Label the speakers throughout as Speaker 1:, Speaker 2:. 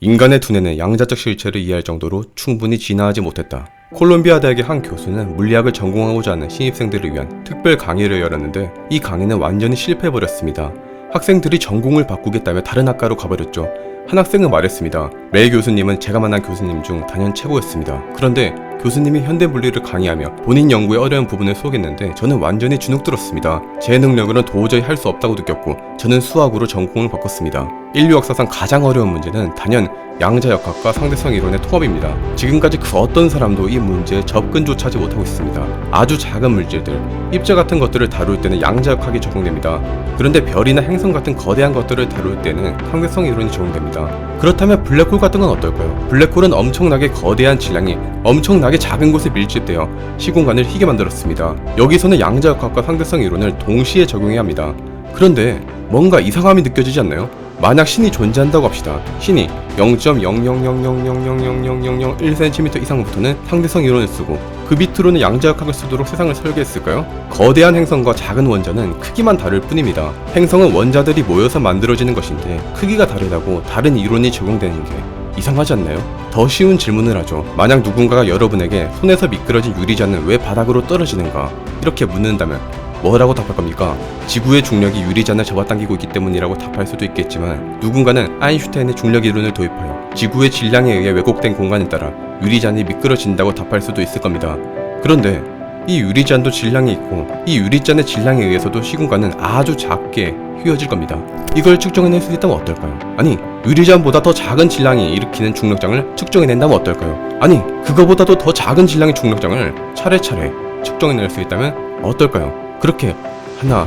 Speaker 1: 인간의 두뇌는 양자적 실체를 이해할 정도로 충분히 진화하지 못했다. 콜롬비아 대학의 한 교수는 물리학을 전공하고자 하는 신입생들을 위한 특별 강의를 열었는데 이 강의는 완전히 실패해버렸습니다. 학생들이 전공을 바꾸겠다며 다른 학과로 가버렸죠. 한 학생은 말했습니다. 매 교수님은 제가 만난 교수님 중 단연 최고였습니다. 그런데 교수님이 현대물리를 강의하며 본인 연구의 어려운 부분을 소개했는데 저는 완전히 주눅들었습니다. 제 능력으로는 도저히 할 수 없다고 느꼈고 저는 수학으로 전공을 바꿨습니다. 인류 역사상 가장 어려운 문제는 단연 양자역학과 상대성 이론의 통합입니다. 지금까지 그 어떤 사람도 이 문제에 접근조차 하지 못하고 있습니다. 아주 작은 물질들, 입자 같은 것들을 다룰 때는 양자역학이 적용됩니다. 그런데 별이나 행성 같은 거대한 것들을 다룰 때는 상대성 이론이 적용됩니다. 그렇다면 블랙홀 같은 건 어떨까요? 블랙홀은 엄청나게 거대한 질량이 엄청나게 작은 곳에 밀집되어 시공간을 희게 만들었습니다. 여기서는 양자역학과 상대성 이론을 동시에 적용해야 합니다. 그런데 뭔가 이상함이 느껴지지 않나요? 만약 신이 존재한다고 합시다. 신이 0.000000001cm 이상부터는 상대성 이론을 쓰고 그 밑으로는 양자역학을 쓰도록 세상을 설계했을까요? 거대한 행성과 작은 원자는 크기만 다를 뿐입니다. 행성은 원자들이 모여서 만들어지는 것인데 크기가 다르다고 다른 이론이 적용되는 게 이상하지 않나요? 더 쉬운 질문을 하죠. 만약 누군가가 여러분에게 손에서 미끄러진 유리잔은 왜 바닥으로 떨어지는가? 이렇게 묻는다면 뭐라고 답할 겁니까? 지구의 중력이 유리잔을 잡아당기고 있기 때문이라고 답할 수도 있겠지만 누군가는 아인슈타인의 중력 이론을 도입하여 지구의 질량에 의해 왜곡된 공간에 따라 유리잔이 미끄러진다고 답할 수도 있을 겁니다. 그런데 이 유리잔도 질량이 있고 이 유리잔의 질량에 의해서도 시공간은 아주 작게 휘어질 겁니다. 이걸 측정해낼 수 있다면 어떨까요? 아니, 유리잔보다 더 작은 질량이 일으키는 중력장을 측정해낸다면 어떨까요? 아니, 그거보다도 더 작은 질량의 중력장을 차례차례 측정해낼 수 있다면 어떨까요? 그렇게 하나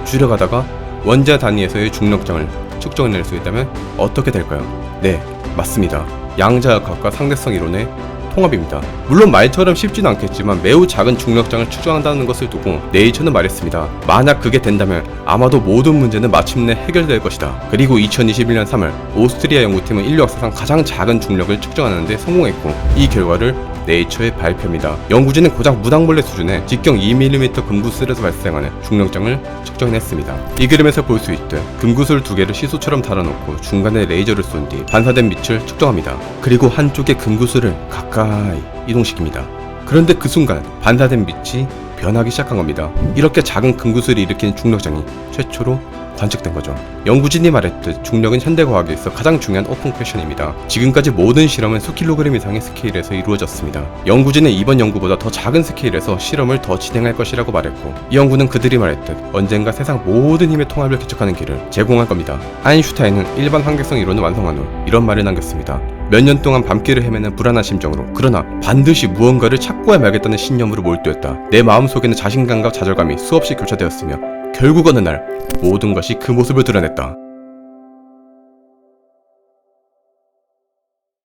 Speaker 1: 줄여가다가 원자 단위에서의 중력장을 측정해낼 수 있다면 어떻게 될까요? 네, 맞습니다. 양자역학과 상대성 이론의 통합입니다. 물론 말처럼 쉽지는 않겠지만 매우 작은 중력장을 측정한다는 것을 두고 네이처는 말했습니다. 만약 그게 된다면 아마도 모든 문제는 마침내 해결될 것이다. 그리고 2021년 3월 오스트리아 연구팀은 인류 역사상 가장 작은 중력을 측정하는 데 성공했고 이 결과를 네이처에 발표합니다. 연구진은 고작 무당벌레 수준의 직경 2mm 금구슬에서 발생하는 중력장을 측정해냈습니다. 이 그림에서 볼 수 있듯 금구슬 두 개를 시소처럼 달아놓고 중간에 레이저를 쏜 뒤 반사된 빛을 측정합니다. 그리고 한쪽의 금구슬을 가까이 이동시킵니다. 그런데 그 순간 반사된 빛이 변하기 시작한 겁니다. 이렇게 작은 금구슬이 일으키는 중력장이 최초로 관측된 거죠. 연구진이 말했듯 중력은 현대과학에서 가장 중요한 오픈 퀘션입니다. 지금까지 모든 실험은 수킬로그램 이상의 스케일에서 이루어졌습니다. 연구진은 이번 연구보다 더 작은 스케일에서 실험을 더 진행할 것이라고 말했고 이 연구는 그들이 말했듯 언젠가 세상 모든 힘의 통합을 개척하는 길을 제공할 겁니다. 아인슈타인은 일반 항객성 이론을 완성한 후 이런 말을 남겼습니다. 몇 년 동안 밤길을 헤매는 불안한 심정으로 그러나 반드시 무언가를 찾고야 말겠다는 신념으로 몰두했다. 내 마음속에는 자신감과 좌절감이 수없이 교차되었으며 결국 어느 날 모든 것이 그 모습을 드러냈다.